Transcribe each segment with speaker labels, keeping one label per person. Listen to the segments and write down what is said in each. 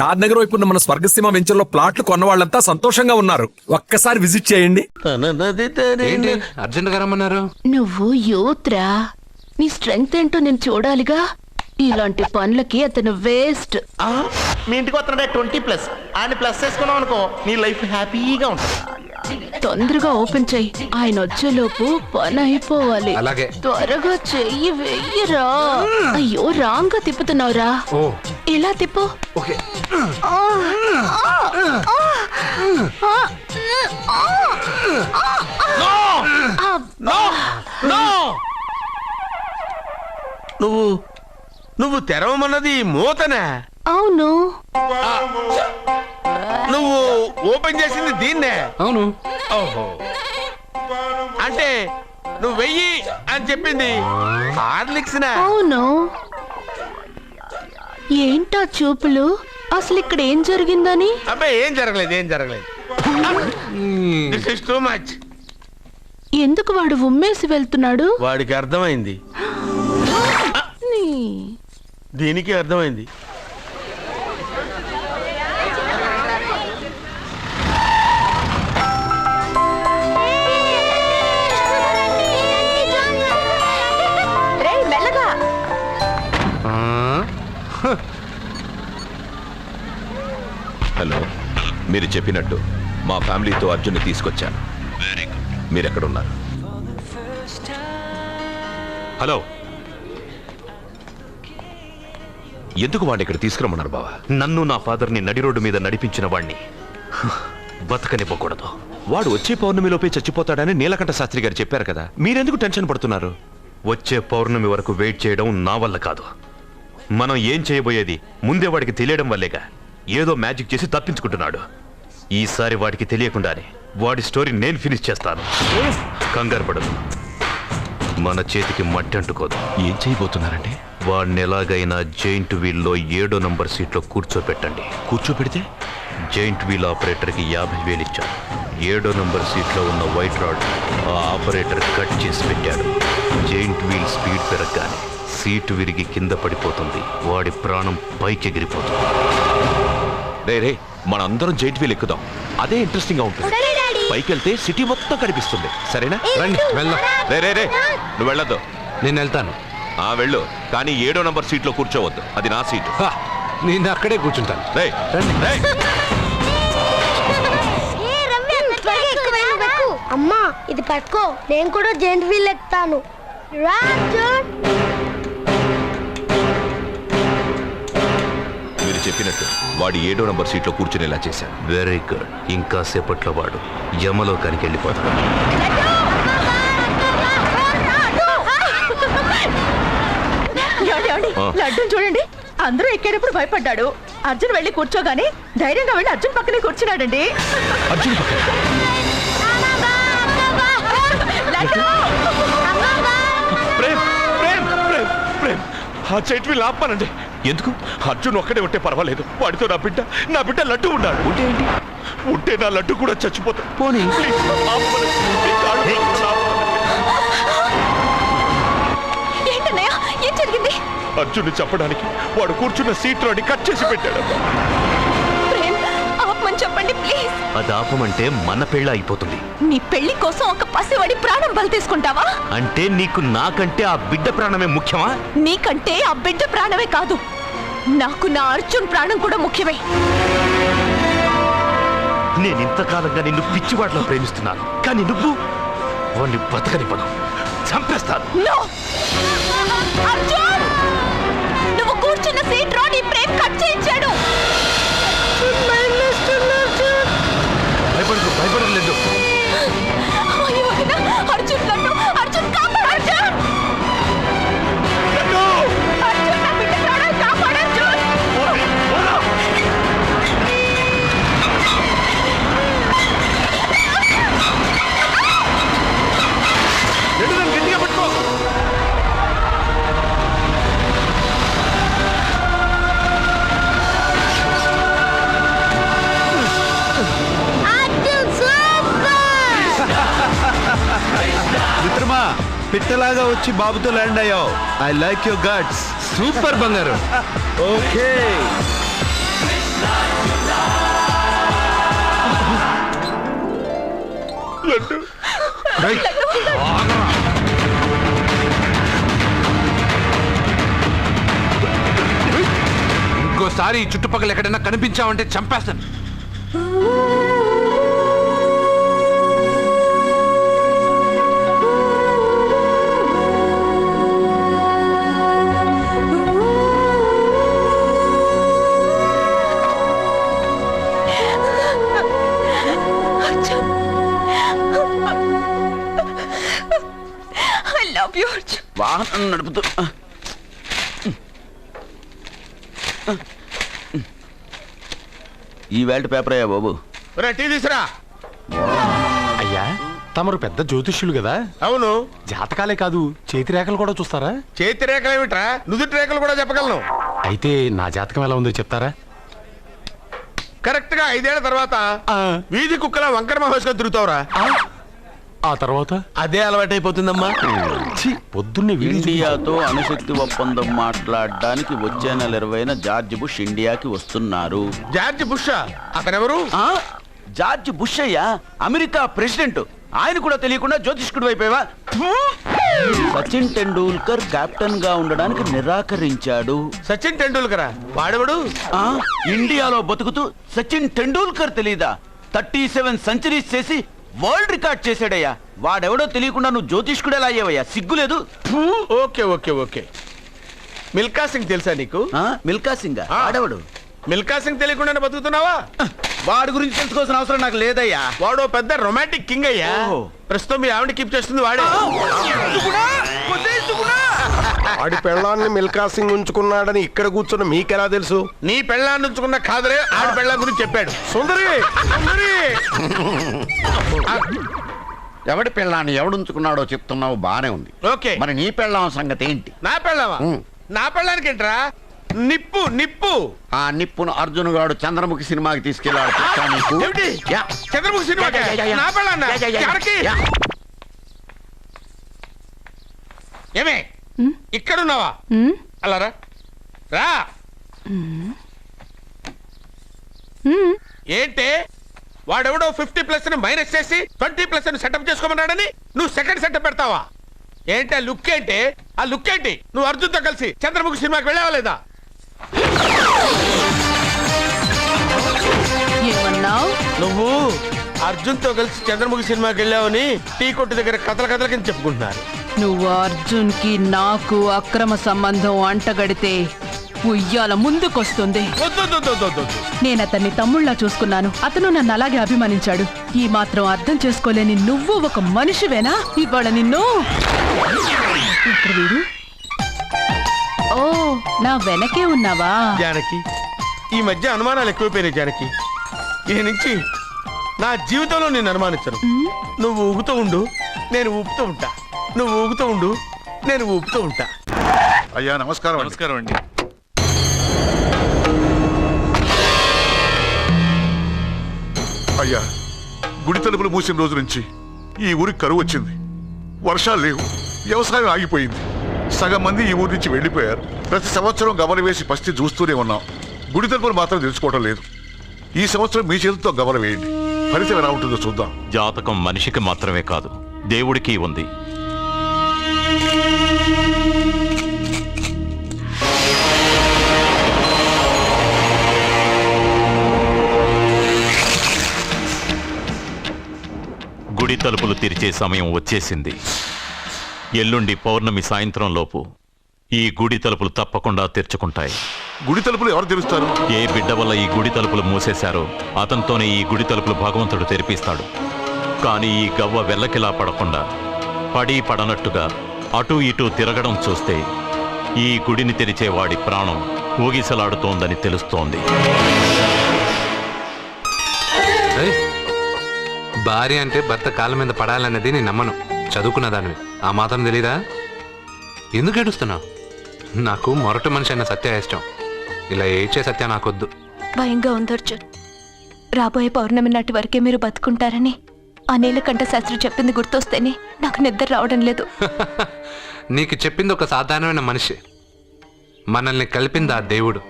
Speaker 1: షాద్ నగర్ వైపు ఉన్న మన స్వర్గసీమ వెంచర్లో ప్లాట్లు కొన్న వాళ్ళంతా సంతోషంగా ఉన్నారు. ఒక్కసారి విజిట్ చేయండి.
Speaker 2: ఏంటి అర్జెంట్ గా రమ్మన్నారు?
Speaker 3: నువ్వు యూత్రా, నీ స్ట్రెంగ్త్ ఏంటో నేను చూడాలిగా. ఇలాంటి పనులకి అతను వేస్ట్.
Speaker 4: మీ ఇంటికి వస్తున్నాడే 20+ ఆయన ప్లస్ చేసుకున్నావు అనుకో, నీ లైఫ్ హ్యాపీగా ఉంటుంది.
Speaker 3: తొందరగా ఓపెన్ చెయ్యి, ఆయన వచ్చేలోపు పని అయిపోవాలి.
Speaker 2: అలాగే.
Speaker 3: త్వరగా చెయ్యి వెయ్యరా. అయ్యో రాంగ్ గా తిప్పుతున్నావురా.
Speaker 2: ఓ
Speaker 3: ఇలా తిప్పు.
Speaker 2: ఓకే.
Speaker 4: నువ్వు తెరవమన్నది మూతనే.
Speaker 3: అవును.
Speaker 4: నువ్వు ఓపెన్ చేసింది దీన్నే.
Speaker 2: అవును.
Speaker 4: ఓహో, అంటే నువ్వు వెయ్యి అని చెప్పింది హార్లిక్స్.
Speaker 3: అవును. ఏంటా చూపులు? అసలు ఇక్కడ ఏం జరిగిందని?
Speaker 4: అబ్బాయి ఏం జరగలేదు. This is too much.
Speaker 3: ఎందుకు వాడు ఉమ్మేసి వెళ్తున్నాడు?
Speaker 4: వాడికి అర్థమైంది, దీనికి అర్థమైంది.
Speaker 5: హలో, మీరు చెప్పినట్టు మా ఫ్యామిలీతో అర్జున్ని తీసుకొచ్చాను. Very good. మీరు ఎక్కడున్నారు? హలో, ఎందుకు వాడిని ఇక్కడ తీసుకురమ్మన్నారు బావా?
Speaker 6: నన్ను నా ఫాదర్ని నడి రోడ్డు మీద నడిపించిన వాణ్ణి బతకనివ్వకూడదు.
Speaker 5: వాడు వచ్చే పౌర్ణమిలోపే చచ్చిపోతాడని నీలకంఠ శాస్త్రి గారు చెప్పారు కదా, మీరెందుకు టెన్షన్ పడుతున్నారు?
Speaker 6: వచ్చే పౌర్ణమి వరకు వెయిట్ చేయడం నా వల్ల కాదు. మనం ఏం చేయబోయేది ముందే వాడికి తెలియడం వల్లేగా. ఏదో మ్యాజిక్ చేసి తప్పించుకుంటున్నాడు. ఈసారి వాడికి తెలియకుండానే వాడి స్టోరీ నేను ఫినిష్ చేస్తాను. కంగారు పడదు, మన చేతికి మట్టి అంటుకోదు.
Speaker 5: ఏం చేయబోతున్నారండి?
Speaker 6: వాడిని ఎలాగైనా జైంట్ వీల్లో 7వ నంబర్ సీట్లో కూర్చోపెట్టండి.
Speaker 5: కూర్చోపెడితే
Speaker 6: జైంట్ వీల్ ఆపరేటర్కి 50,000 ఇచ్చాను. 7వ నంబర్ సీట్లో ఉన్న వైట్ రాడ్ ఆ ఆపరేటర్ కట్ చేసి పెట్టాడు. జైంట్ వీల్ స్పీడ్ పెరగగానే సీటు విరిగి కింద పడిపోతుంది. వాడి ప్రాణం పైకి ఎగిరిపోతుంది.
Speaker 5: రే, మనందరం జైంట్ వీల్ ఎక్కుదాం. అదే ఇంట్రెస్టింగ్ గా ఉంటుంది. పైకి వెళ్తే సిటీ మొత్తం కనిపిస్తుంది. సరేనా?
Speaker 2: రండి వెళ్దాం.
Speaker 5: రే, నువ్వు వెళ్ళొద్దు.
Speaker 2: నేను వెళ్తాను.
Speaker 5: వెళ్ళు, కానీ 7వ నంబర్ సీట్లో కూర్చోవద్దు. అది నా సీటు.
Speaker 2: నేను అక్కడే కూర్చుంటాను.
Speaker 5: రేయ్, రేయ్.
Speaker 7: అమ్మా ఇది పట్టుకో, నేను కూడా జెంట్ వీల్ ఎక్కుతాను.
Speaker 5: మీరు చెప్పినట్టు వాడు 7వ నంబర్ సీట్లో కూర్చునేలా చేశాను.
Speaker 6: Very good. ఇంకా సేపట్లో వాడు యమలోకానికి వెళ్ళిపోతాడు.
Speaker 3: లడ్డు చూడండి, అందరూ ఎక్కేటప్పుడు భయపడ్డాడు. అర్జున్ వెళ్ళి కూర్చోగానే ధైర్యంగా వెళ్ళి అర్జున్ పక్కనే కూర్చున్నాడండి.
Speaker 5: అర్జున్ పక్కన ప్రేమ్ ఆ జైంట్ వీల్ ఆపమనండి. ఎందుకు? అర్జున్ ఒక్కడే ఉంటే పర్వాలేదు. వాడితో నా బిడ్డ లడ్డు ఉన్నాడు. ఉంటే నా లడ్డు కూడా చచ్చిపోతాడు. పోనీ
Speaker 3: ఏంటన్నయ్య, ఏం జరిగింది?
Speaker 5: అర్జున్ చెప్పడానికి వాడు కూర్చున్న సీట్లోని కట్ చేసి పెట్టాడు.
Speaker 3: చెప్పండి ప్లీజ్.
Speaker 6: అది ఆపమంటే మన పెళ్ళ అయిపోతుంది.
Speaker 3: నీ పెళ్లి కోసం ఒక పసివాడి ప్రాణం బలి తీసుకుంటావా?
Speaker 6: అంటే నీకు నాకంటే ఆ బిడ్డ ప్రాణమే ముఖ్యమా?
Speaker 3: నీకంటే ఆ బిడ్డ ప్రాణమే కాదు, నాకు నా అర్జున్ ప్రాణం కూడా ముఖ్యమే.
Speaker 6: నేను ఇంతకాలంగా నిన్ను పిచ్చివాడిలో ప్రేమిస్తున్నాను, కానీ నువ్వు వాడిని బతకనివ్వను, చంపేస్తాను.
Speaker 3: అర్జున్, నువ్వు కూర్చున్న సీట్ లో నీ ప్రేమ్ కట్ చేయించాడు.
Speaker 6: భయపడలేదు.
Speaker 3: అర్జున్ లడ్డు, అర్జున్ కాపాడు, అర్జున్ అర్జున్ నా బిడ్డ ప్రాణాలు కాపాడు, అర్జున్.
Speaker 5: గట్టిగా పట్టుకో.
Speaker 8: మిత్రమా, పిట్టలాగా వచ్చి బాబుతో ల్యాండ్ అయ్యావు. I like your guts.
Speaker 2: Super బంగారు.
Speaker 8: ఓకే
Speaker 2: ఇంకోసారి ఈ చుట్టుపక్కల ఎక్కడైనా కనిపించావంటే చంపేస్తాను.
Speaker 8: వాహనం నడుపుతూ ఈ వేల్ట్ పేపర్ అయ్యా బాబు.
Speaker 5: టీ తీసురా.
Speaker 9: అయ్యా తమరు పెద్ద జ్యోతిష్యులు కదా,
Speaker 5: అవును.
Speaker 9: జాతకాలే కాదు చేతి రేఖలు కూడా చూస్తారా?
Speaker 5: చేతి రేఖలు ఏమిట్రా, నుదుటి రేఖలు కూడా చెప్పగలను.
Speaker 9: అయితే నా జాతకం ఎలా ఉందో చెప్తారా?
Speaker 5: కరెక్ట్ గా 5 ఏళ్ల తర్వాత వీధి కుక్కల వంకర మహేష్గా తిరుగుతావురా.
Speaker 9: ఆ తర్వాత
Speaker 8: అదే అలవాటైపోతుందమ్మా.
Speaker 9: పొద్దున్నే
Speaker 8: ఇండియాతో అణుశక్తి ఒప్పందం మాట్లాడడానికి వచ్చే నెల 20న జార్జ్ బుష్ ఇండియాకి వస్తున్నారు.
Speaker 5: జార్జ్ బుష్ అతనెవరు?
Speaker 8: జార్జ్ బుష్ అయ్యా, అమెరికా ప్రెసిడెంట్. ఆయన కూడా తెలియకుండా జ్యోతిష్కుడు అయిపోయావా? సచిన్ టెండూల్కర్ కెప్టెన్ గా ఉండడానికి నిరాకరించాడు.
Speaker 5: సచిన్ టెండూల్కరా? వాడెవడు?
Speaker 8: ఇండియాలో బతుకుతూ సచిన్ టెండూల్కర్ తెలీదా? 37 సెంచరీస్ చేసి వరల్డ్ రికార్డ్ చేశాడయ్యా. వాడెవడో తెలియకుండా నువ్వు జ్యోతిష్కుడు ఎలా అయ్యావయ్యా? సిగ్గులేదు.
Speaker 5: Okay okay okay. Milkha Singh తెలుసా నీకు?
Speaker 8: మిల్కా సింగ్ వాడెవడు?
Speaker 5: మిల్కా సింగ్ తెలియకుండానే బతుకుతున్నావా?
Speaker 8: వాడి గురించి తెలుసుకోవాల్సిన అవసరం నాకు లేదయ్యా.
Speaker 5: వాడు పెద్ద రొమాంటిక్ కింగ్ అయ్యా. ప్రస్తుతం మీ ఆవిడ కీప్ చేస్తుంది వాడే.
Speaker 10: ఆడి పెళ్ళాన్ని మిల్కా సింగ్ ఉంచుకున్నాడని ఇక్కడ కూర్చున్న మీకెలా తెలుసు?
Speaker 5: నీ పెళ్ళాన్ని ఉంచుకున్న కాదరే ఆడి పెళ్ళాం గురించి చెప్పాడు. సుందరి సుందరి
Speaker 11: ఎవడి పెళ్ళాన్ని ఎవడుంచుకున్నాడో చెప్తున్నావు, బానే ఉంది.
Speaker 5: ఓకే,
Speaker 11: మరి నీ పెళ్ళాం సంగతి ఏంటి?
Speaker 5: నా పెళ్ళామా? నా పెళ్ళానికి ఏంట్రా? నిప్పు నిప్పు.
Speaker 11: ఆ నిప్పును అర్జున్ గాడు చంద్రముఖి సినిమాకి తీసుకెళ్ళాడు. తెలుసా నీకు?
Speaker 5: ఏమిటి? చంద్రముఖి సినిమా? నా పెళ్ళాన్నా? ఎవరికి? ఏమే ఇక్కడున్నావా? అలా రా రా. ఏంటే వాడెవడో 50+ మైనస్ చేసి 20+ సెటప్ చేసుకోమన్నాడని నువ్వు సెకండ్ సెటప్ పెడతావా? ఏంటి ఆ లుక్? ఏంటి ఆ లుక్? ఏంటి నువ్వు అర్జున్తో కలిసి చంద్రముఖి సినిమాకి వెళ్ళావా లేదా? నువ్వు అర్జున్తో కలిసి చంద్రముఖి సినిమాకి వెళ్ళావని టీ కొట్టు దగ్గర కథల కింద చెప్పుకుంటున్నారు.
Speaker 3: నువ్వు అర్జున్ కి నాకు అక్రమ సంబంధం అంటగడితే ఉయ్యాల ముందుకొస్తుంది. నేను అతన్ని తమ్ముళ్ళ చూసుకున్నాను. అతను నన్ను అలాగే అభిమానించాడు. ఈ మాత్రం అర్థం చేసుకోలేని నువ్వు ఒక మనిషివేనా? ఇవాళ నిన్ను వీడు. ఓ, నా వెనకే ఉన్నావా?
Speaker 5: జానకి, ఈ మధ్య అనుమానాలు ఎక్కువైపోయినాయి జానకి. ఈ నుంచి నా జీవితంలో నేను అనుమానించను. నువ్వు ఊగుతూ ఉండు, నేను ఊపుతూ ఉంటా. నువ్వు ఊగుతూ ఉండు, నేను ఊపుతూ ఉంటా.
Speaker 10: అయ్యా నమస్కారం.
Speaker 5: నమస్కారం అండి.
Speaker 10: అయ్యా, గుడి తలుపులు మూసిన రోజు నుంచి ఈ ఊరికి కరువు వచ్చింది. వర్షాలు లేవు, వ్యవసాయం ఆగిపోయింది. సగం మంది ఈ ఊరి నుంచి వెళ్ళిపోయారు. ప్రతి సంవత్సరం గమలు వేసి పస్తి చూస్తూనే ఉన్నాం. గుడి తలుపులు మాత్రం తెలుసుకోవడం లేదు. ఈ సంవత్సరం మీ చేతితో గమలు వేయండి, ఫలితం ఎలా ఉంటుందో చూద్దాం.
Speaker 6: జాతకం మనిషికి మాత్రమే కాదు, దేవుడికి ఉంది. గుడి తలుపులు తెరిచే సమయం వచ్చేసింది. ఎల్లుండి పౌర్ణమి సాయంత్రం లోపు ఈ గుడి తలుపులు తప్పకుండా తెరుచుకుంటాయి.
Speaker 10: గుడి తలుపులు ఎవరు తెరుస్తారు?
Speaker 6: ఏ బిడ్డ వల్ల ఈ గుడి తలుపులు మూసేశారో అతనితోనే ఈ గుడి తలుపులు భగవంతుడు తెరిపిస్తాడు. కానీ ఈ గవ్వ వెల్లకిలా పడకుండా పడి పడనట్టుగా అటూ ఇటూ తిరగడం చూస్తే ఈ గుడిని తెరిచే వాడి ప్రాణం ఊగిసలాడుతోందని తెలుస్తోంది.
Speaker 2: భార్య అంటే భర్త కాళ్ళ మీద పడాలన్నది నేను నమ్మను. చదువుకున్న దానివి, ఆ మాత్రం తెలీదా? ఎందుకు ఏడుస్తున్నావు? నాకు మొరటి మనిషి అయిన సత్య ఇష్టం. ఇలా ఏడ్చే సత్య నాకొద్దు.
Speaker 3: భయంగా ఉంది అర్జున్. రాబోయే పౌర్ణమి నాటి వరకే మీరు బతుకుంటారని ఆ నీలకంఠ శాస్త్రి చెప్పింది గుర్తొస్తేనే నాకు నిద్ర రావడం లేదు.
Speaker 2: నీకు చెప్పింది ఒక సాధారణమైన మనిషి, మనల్ని కలిపింది ఆ దేవుడు.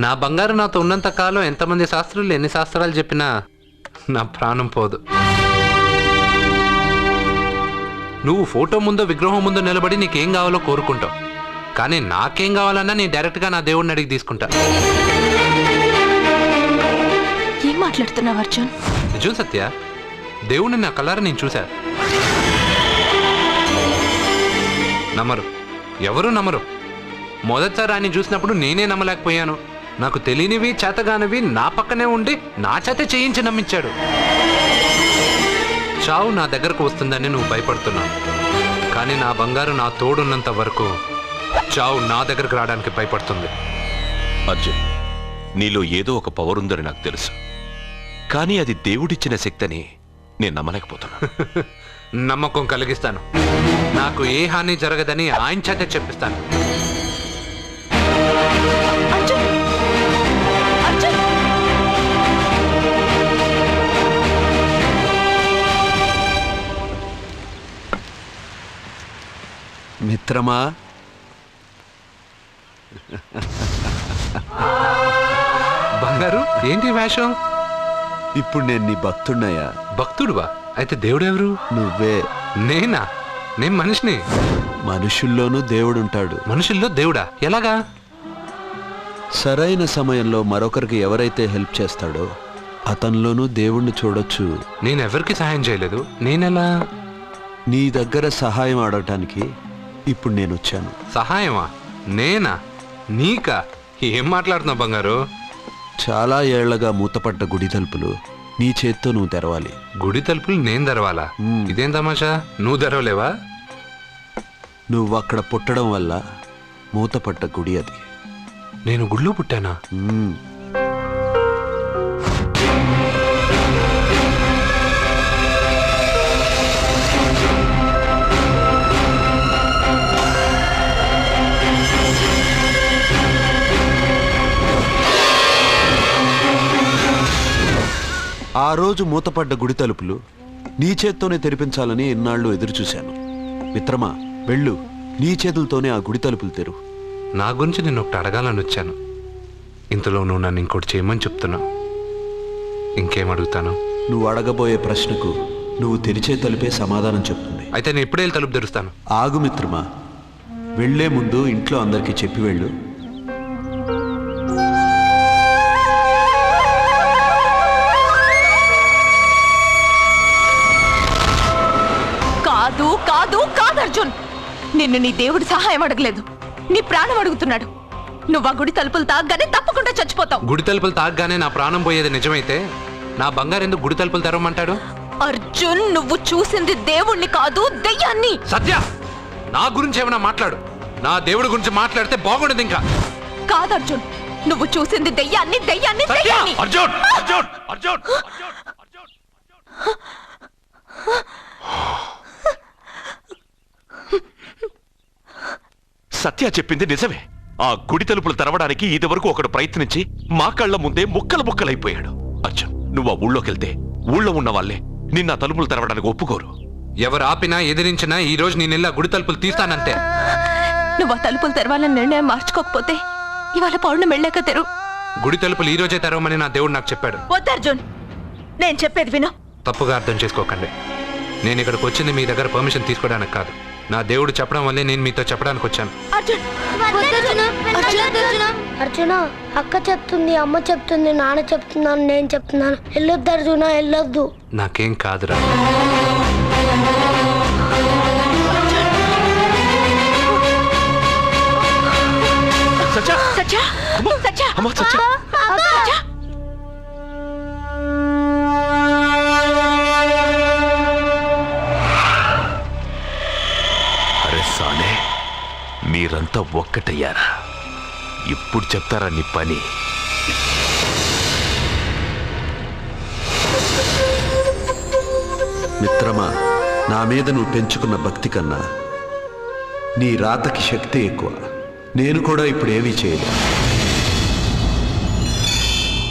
Speaker 2: నా బంగారు నాతో ఉన్నంత కాలం ఎంతమంది శాస్త్రులు ఎన్ని శాస్త్రాలు చెప్పినా నా ప్రాణం పోదు. నువ్వు ఫోటో ముందో విగ్రహం ముందో నిలబడి నీకేం కావాలో కోరుకుంటావు, కానీ నాకేం కావాలన్నా నేను డైరెక్ట్గా నా దేవుడిని అడిగి తీసుకుంటా.
Speaker 3: ఏం మాట్లాడుతున్నావు అర్జున్?
Speaker 2: నిజం సత్య, దేవుడిని నా కళ్ళారా నేను చూశా. నమ్మరు, ఎవరు నమ్మరు. మొదటిసారి ఆయన చూసినప్పుడు నేనే నమ్మలేకపోయాను. నాకు తెలియనివి చేతగానివి నా పక్కనే ఉండి నా చేత చేయించి నమ్మించాడు. చావు నా దగ్గరకు వస్తుందని నువ్వు భయపడుతున్నావు, కానీ నా బంగారు నా తోడున్నంత వరకు చావు నా దగ్గరకు రావడానికి భయపడుతుంది.
Speaker 6: అర్జున్, నీలో ఏదో ఒక పవర్ ఉందని నాకు తెలుసు, కానీ అది దేవుడిచ్చిన శక్తిని నేను నమ్మలేకపోతున్నా.
Speaker 2: నమ్మకం కలిగిస్తాను. నాకు ఏ హాని జరగదని ఆయన చేత చెప్పిస్తాను.
Speaker 11: మిత్రమా,
Speaker 2: బంగారు ఏంటి వేషం?
Speaker 11: ఇప్పుడు నేను నీ భక్తుడినయ్యా.
Speaker 2: భక్తుడువా? అయితే దేవుడెవరు?
Speaker 11: నువ్వే.
Speaker 2: నేనా? నేను మనిషిని.
Speaker 11: మనుషుల్లోనూ దేవుడుంటాడు.
Speaker 2: మనుషుల్లో దేవుడా? ఎలాగా?
Speaker 11: సరైన సమయంలో మరొకరికి ఎవరైతే హెల్ప్ చేస్తాడో అతనిలోనూ దేవుణ్ణి చూడొచ్చు.
Speaker 2: నేనెవరికి సహాయం చేయలేదు. నేనెలా?
Speaker 11: నీ దగ్గర సహాయం అడగటానికి ఇప్పుడు నేను వచ్చాను.
Speaker 2: సహాయమా? నేనా? నీకా? ఏం మాట్లాడుతున్నావు బంగారు?
Speaker 11: చాలా ఏళ్లగా మూతపడ్డ గుడి తలుపులు నీ చేత్తో నువ్వు తెరవాలి.
Speaker 2: గుడి తలుపులు నేను తెరవాలా? ఇదేం తమాషా? నువ్వు తెరవలేవా?
Speaker 11: నువ్వు అక్కడ పుట్టడం వల్ల మూతపడ్డ గుడి అది.
Speaker 2: నేను గుడిలో పుట్టానా?
Speaker 11: ఆ రోజు మూతపడ్డ గుడి తలుపులు నీ చేత్తోనే తెరిపించాలని ఎన్నాళ్ళు ఎదురుచూశాను. మిత్రమా, వెళ్ళు, నీ చేతులతోనే ఆ గుడి తలుపులు తెరు.
Speaker 2: నా గురించి నేను ఒకటి అడగాలని వచ్చాను. ఇంతలో నువ్వు నన్ను ఇంకోటి చేయమని చెప్తున్నావు. ఇంకేం అడుగుతాను?
Speaker 11: నువ్వు అడగబోయే ప్రశ్నకు నువ్వు తెరిచే తలుపే సమాధానం చెప్తుంది.
Speaker 2: అయితే నేను ఇప్పుడే తలుపు తెరుస్తాను.
Speaker 11: ఆగు మిత్రమా, వెళ్లే ముందు ఇంట్లో అందరికీ చెప్పి వెళ్ళు.
Speaker 3: కాదు కాదు కాదు అర్జున్, నిన్ను నీ దేవుడు సహాయం అడగలేదు, నీ ప్రాణం అడుగుతున్నాడు. నువ్వు ఆ గుడి తలుపులు తాగ్గానే తప్పకుండా చచ్చిపోతావు.
Speaker 2: గుడి తలుపులు తాగ్గానే నా ప్రాణం పోయేది నిజమైతే నా బంగారు ఎందుకు గుడి తలుపులు తెరవమంటాడు?
Speaker 3: అర్జున్, నువ్వు చూసింది దేవుణ్ణి కాదు, దెయ్యాన్ని.
Speaker 2: సత్య, నా గురించి ఏమైనా మాట్లాడు. నా దేవుడి గురించి మాట్లాడితే బాగుండదు. ఇంకా
Speaker 3: కాదు అర్జున్, నువ్వు చూసింది దెయ్యాన్ని, దెయ్యాన్ని, దెయ్యాన్ని.
Speaker 6: అర్జున్, అర్జున్, అర్జున్, అర్జున్. సత్య చెప్పింది నిజమే. ఆ గుడి తలుపులు తెరవడానికి ఇదివరకు ఒకడు ప్రయత్నించి మా కళ్ళ ముందే ముక్కలు ముక్కలైపోయాడు. అర్జున్, నువ్వు ఆ ఊళ్ళోకెళ్తే ఊళ్ళో ఉన్న వాళ్ళే నిన్న తలుపులు తెరవడానికి ఒప్పుకోరు.
Speaker 2: ఎవరు ఆపినా ఎదిరించినా ఈ రోజు నేను గుడి తలుపులు తీస్తానంతే.
Speaker 3: నువ్వు ఆ తలుపులు తెరవాలని నిర్ణయం మార్చుకోకపోతే ఇవాళ పౌర్ణమి వెళ్ళాక తెరు.
Speaker 2: గుడి తలుపులు ఈ రోజే తెరవమని నా దేవుడు నాకు చెప్పాడు.
Speaker 3: వద్దు అర్జున్, నేను చెప్పేది విను.
Speaker 2: తప్పుగా అర్థం చేసుకోకండి. నేను ఇక్కడికి వచ్చింది మీ దగ్గర పర్మిషన్ తీసుకోవడానికి కాదు. నా దేవుడు చెప్పడం వల్లే నేను మీతో చెప్పడానికి వచ్చాను.
Speaker 7: అర్జున, అక్క చెప్తుంది, అమ్మ చెప్తుంది, నాన్న చెప్తున్నాను, నేను చెప్తున్నాను. వెళ్ళొద్దు అర్జున, వెళ్ళొద్దు.
Speaker 2: నాకేం కాదురా.
Speaker 6: అరే సాలే, మీరంతా ఒక్కటయ్యారా? ఇప్పుడు చెప్తారా నీ పని?
Speaker 11: మిత్రమా, నా మీద నువ్వు పెంచుకున్న భక్తి కన్నా నీ రాతకి శక్తి ఎక్కువ. నేను కూడా ఇప్పుడు ఏమీ చేయలేదు.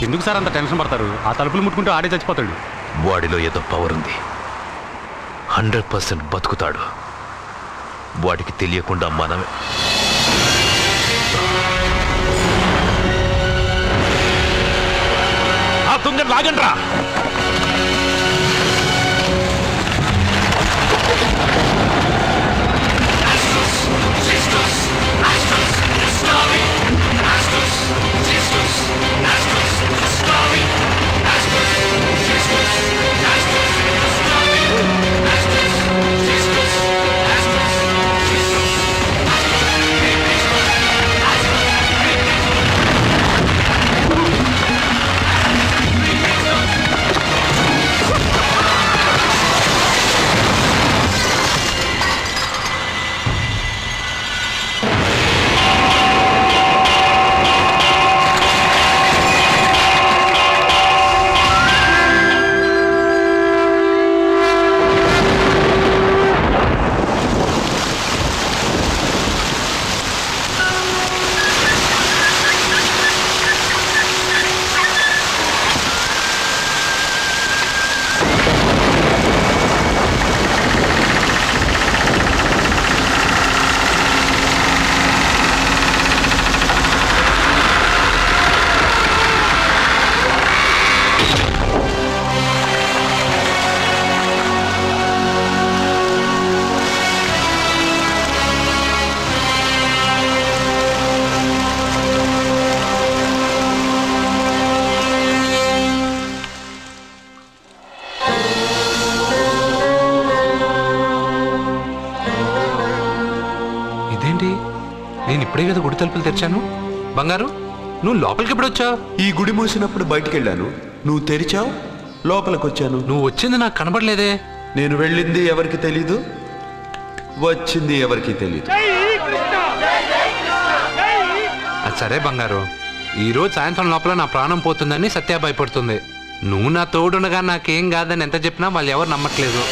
Speaker 9: ఎందుకు సార్ అంత టెన్షన్ పడతారు? ఆ తలుపులు ముట్టుకుంటూ ఆడే చచ్చిపోతాడు.
Speaker 6: వాడిలో ఏదో పవర్ ఉంది. 100% బతుకుతాడు. వాడికి తెలియకుండా మనమే. ఆ తుంగ లాగండ్రా.
Speaker 2: ఇదేంటి, నేను ఇప్పుడే కదా గుడి తలుపులు తెరిచాను. బంగారు, నువ్వు లోపలికి ఎప్పుడు వచ్చావు?
Speaker 11: ఈ గుడి మూసినప్పుడు బయటికి వెళ్ళాను, నువ్వు తెరిచావు, లోపలికి వచ్చాను.
Speaker 2: నువ్వు వచ్చింది నాకు కనబడలేదే.
Speaker 11: నేను వెళ్ళింది ఎవరికి తెలీదు, వచ్చింది ఎవరికి తెలీదు.
Speaker 2: అది సరే బంగారు, ఈ రోజు సాయంత్రం లోపల నా ప్రాణం పోతుందని సత్య భయపడుతుంది. నువ్వు నా తోడునగా నాకేం కాదని ఎంత చెప్పినా వాళ్ళు ఎవరు నమ్మట్లేదు.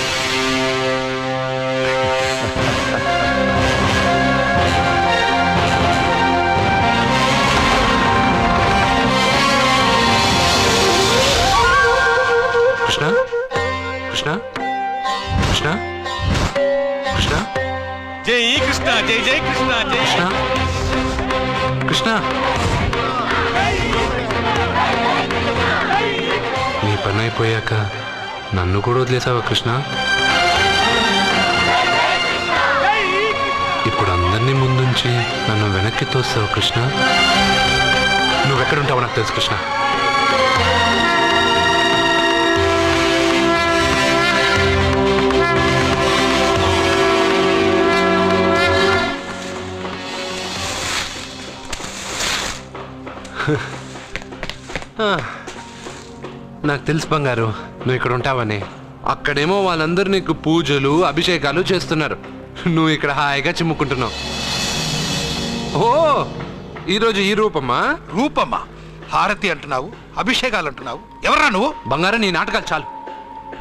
Speaker 2: కృష్ణ కృష్ణ కృష్ణ కృష్ణ
Speaker 5: జై కృష్ణ, జై జై కృష్ణ, జై
Speaker 2: కృష్ణ కృష్ణ. నీ పని అయిపోయాక నన్ను కూడా వదిలేసావా కృష్ణ? ఇప్పుడు అందరినీ ముందుంచి నన్ను వెనక్కి తోస్తావు కృష్ణ. నువ్వెక్కడుంటావో నాకు తెలుసు కృష్ణ. నాకు తెలుసు బంగారు, నువ్వు ఇక్కడ ఉంటావని. అక్కడేమో వాళ్ళందరూ నీకు పూజలు అభిషేకాలు చేస్తున్నారు, నువ్వు ఇక్కడ హాయిగా చిమ్ముకుంటున్నావు. ఓ, ఈరోజు ఈ రూపమ్మా?
Speaker 12: రూపమ్మా? హారతి అంటున్నావు, అభిషేకాలు అంటున్నావు, ఎవరా నువ్వు?
Speaker 2: బంగారం, నీ నాటకాలు చాలు.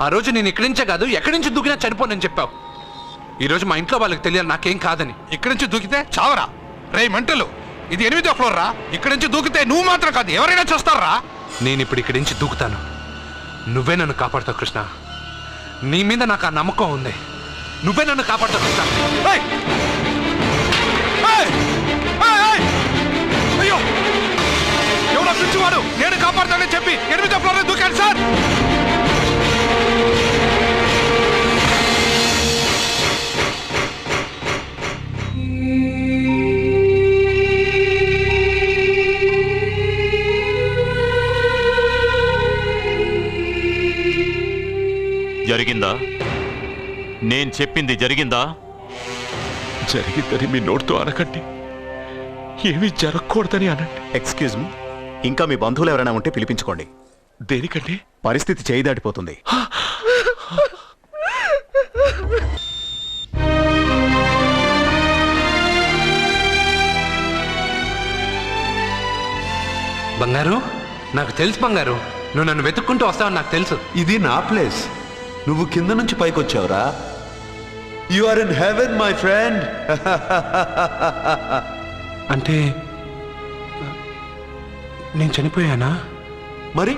Speaker 2: ఆ రోజు నేను ఇక్కడి నుంచే కాదు ఎక్కడి నుంచి దూకినా చనిపోనని చెప్పావు. ఈరోజు మా ఇంట్లో వాళ్ళకి తెలియాలి నాకేం కాదని.
Speaker 12: ఇక్కడి నుంచి దూకితే చావరా? రే మంటలు, ఇది 8వ ఫ్లోర్ రా. ఇక్కడి నుంచి దూకితే నువ్వు మాత్రం కాదు ఎవరైనా చూస్తారా?
Speaker 2: నేను ఇప్పుడు ఇక్కడి నుంచి దూకుతాను, నువ్వే నన్ను కాపాడుతావు కృష్ణ. నీ మీద నాకు ఆ నమ్మకం ఉంది, నువ్వే నన్ను కాపాడుతావు కృష్ణ.
Speaker 12: అయ్యో, ఎవరో పిచ్చివాడు నేను కాపాడుతానని చెప్పి 8వ ఫ్లోర్ దూకాను సార్.
Speaker 6: జరిగిందా? నేను చెప్పింది జరిగిందా?
Speaker 10: జరిగిందని మీ నోటితో అనకండి, ఏమీ జరగకూడదని అనండి.
Speaker 13: ఎక్స్క్యూజ్ మీ, ఇంకా మీ బంధువులు ఎవరైనా ఉంటే పిలిపించుకోండి.
Speaker 10: దేనికండి?
Speaker 13: పరిస్థితి చేయి దాటిపోతుంది.
Speaker 2: బంగారు, నాకు తెలుసు బంగారు, నువ్వు నన్ను వెతుక్కుంటూ వస్తావని నాకు తెలుసు.
Speaker 11: ఇది నా ప్లేస్, నువ్వు కింద నుంచి పైకి వచ్చావురా. You are in heaven my friend.
Speaker 2: అంటే నేను చనిపోయానా?
Speaker 11: మరి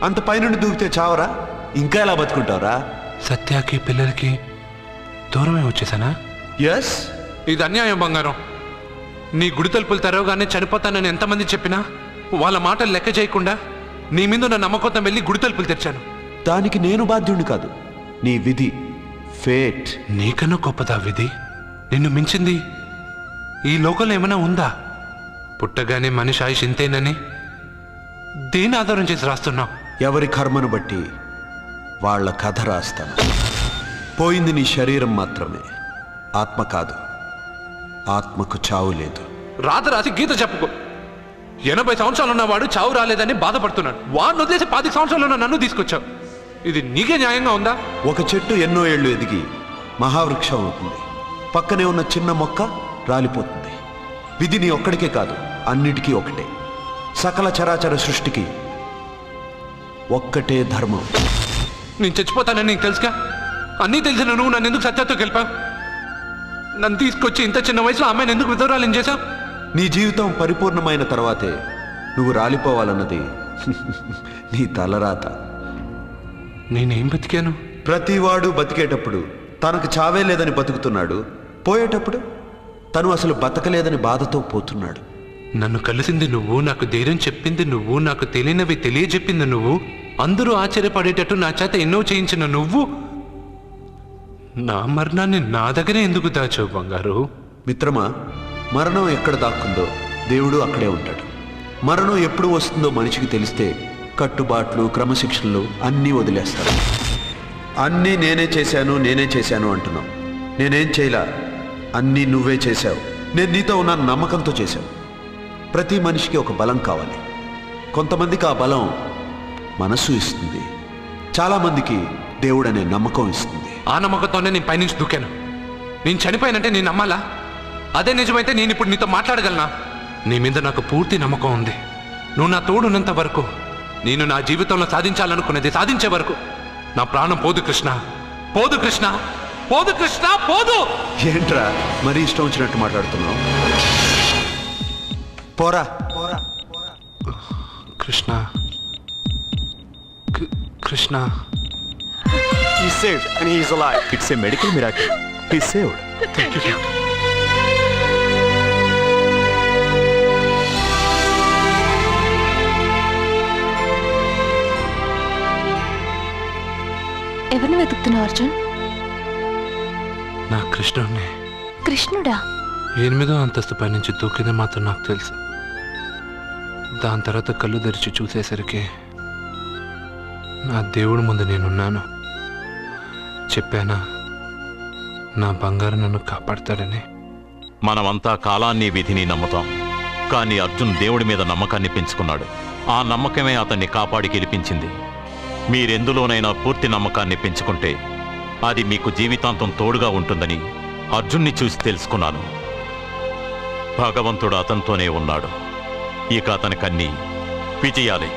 Speaker 11: అంత పైనుండి దూకితే చావరా? ఇంకా ఎలా బతుకుంటావురా?
Speaker 2: సత్యాకి పిల్లలకి దూరమే వచ్చేసానా?
Speaker 11: ఎస్.
Speaker 2: ఇది అన్యాయం బంగారం. నీ గుడి తలుపులు తెరవగానే చనిపోతానని ఎంతమంది చెప్పినా వాళ్ళ మాటలు లెక్క చేయకుండా నీ మీద నా నమ్మకంతో వెళ్ళి గుడి తలుపులు తెరిచాను.
Speaker 11: దానికి నేను బాధ్యుడిని కాదు, నీ విధి, ఫేట్.
Speaker 2: నీకన్నా గొప్పదా విధి? నిన్ను మించింది ఈ లోకంలో ఏమైనా ఉందా? పుట్టగానే మనిషి ఆయుష్ ఇంతేనని దేని ఆధారం చేసి రాస్తున్నావు?
Speaker 11: ఎవరి కర్మను బట్టి వాళ్ళ కథ రాస్తాను. పోయింది నీ శరీరం మాత్రమే, ఆత్మ కాదు. ఆత్మకు చావు లేదు.
Speaker 2: రాత రాసి గీత చెప్పుకో. 80 సంవత్సరాలు ఉన్నవాడు చావు రాలేదని బాధపడుతున్నాడు. వాడిని వదిలేసి 10 సంవత్సరాలు ఉన్న నన్ను తీసుకొచ్చావు. ఇది నీకే న్యాయంగా ఉందా?
Speaker 11: ఒక చెట్టు ఎన్నో ఏళ్లు ఎదిగి మహావృక్షం అవుతుంది. పక్కనే ఉన్న చిన్న మొక్క రాలిపోతుంది. విధి నీ ఒక్కడికే కాదు, అన్నిటికీ ఒకటే. సకల చరాచర సృష్టికి ఒక్కటే ధర్మం.
Speaker 2: నేను చచ్చిపోతానని నీకు తెలుసుగా. అన్నీ తెలిసిన నువ్వు నన్ను ఎందుకు సత్యాతో గెలిపావు? నన్ను తీసుకొచ్చి ఇంత చిన్న వయసులో అమ్మాయిని ఎందుకు విధవరాలు చేశావు?
Speaker 11: నీ జీవితం పరిపూర్ణమైన తర్వాతే నువ్వు రాలిపోవాలన్నది నీ తలరాత.
Speaker 2: నేనేం బతికాను?
Speaker 11: ప్రతివాడు బతికేటప్పుడు తనకు చావే లేదని బతుకుతున్నాడు. పోయేటప్పుడు తను అసలు బతకలేదని బాధతో పోతున్నాడు.
Speaker 2: నన్ను కలిసింది నువ్వు, నాకు ధైర్యం చెప్పింది నువ్వు, నాకు తెలియనివి తెలియజెప్పింది నువ్వు, అందరూ ఆశ్చర్యపడేటట్టు నా చేత ఎన్నో చేయించిన నువ్వు, నా మరణాన్ని నా దగ్గరే ఎందుకు దాచావు బంగారు?
Speaker 11: మిత్రమా, మరణం ఎక్కడ దాక్కుందో దేవుడు అక్కడే ఉంటాడు. మరణం ఎప్పుడు వస్తుందో మనిషికి తెలిస్తే కట్టుబాట్లు, క్రమశిక్షణలు అన్నీ వదిలేస్తాడు. అన్నీ నేనే చేశాను అంటున్నావు. నేనేం చేయలా, అన్నీ నువ్వే చేశావు. నేను నీతో ఉన్న నమ్మకంతో చేశావు. ప్రతి మనిషికి ఒక బలం కావాలి. కొంతమందికి ఆ బలం మనస్సు ఇస్తుంది, చాలామందికి దేవుడు అనే నమ్మకం ఇస్తుంది.
Speaker 2: ఆ నమ్మకంతోనే నేను పైనుంచి దూకాను. నేను చనిపోయానంటే నేను నమ్మాలా? అదే నిజమైతే నేను ఇప్పుడు నీతో మాట్లాడగలనా? నీ మీద నాకు పూర్తి నమ్మకం ఉంది. నువ్వు నా తోడున్నంత వరకు, నేను నా జీవితంలో సాధించాలనుకున్నది సాధించే వరకు నా ప్రాణం పోదు కృష్ణ, పోదు కృష్ణ, పోదు కృష్ణ, పోదు.
Speaker 11: ఏంట్రా మరీ ఇష్టం వచ్చినట్టు మాట్లాడుతున్నావు? పోరా
Speaker 2: Krishna, Krishna.
Speaker 13: He's saved and he's alive. It's a medical miracle. He's saved.
Speaker 2: Thank you.
Speaker 14: ఎవరిని వెతుకుతున్నావు అర్జున్?
Speaker 2: నా కృష్ణుడిని.
Speaker 14: కృష్ణుడా?
Speaker 2: 8వ అంతస్తు పైనుంచి దూకింది మాత్రం నాకు తెలుసు. దాని తర్వాత కళ్ళు తెరిచి చూసేసరికి నా దేవుడి ముందు నేనున్నాను. చెప్పానా నా బంగారు నన్ను కాపాడతాడని?
Speaker 6: మనమంతా కాలాన్ని, విధిని నమ్ముతాం. కానీ అర్జున్ దేవుడి మీద నమ్మకాన్ని పెంచుకున్నాడు. ఆ నమ్మకమే అతన్ని కాపాడి గెలిపించింది. మీరెందులోనైనా పూర్తి నమ్మకాన్ని పెంచుకుంటే అది మీకు జీవితాంతం తోడుగా ఉంటుందని అర్జున్ని చూసి తెలుసుకున్నాను. భగవంతుడు అతనితోనే ఉన్నాడు. ఇక అతనికన్నీ విజయాలే.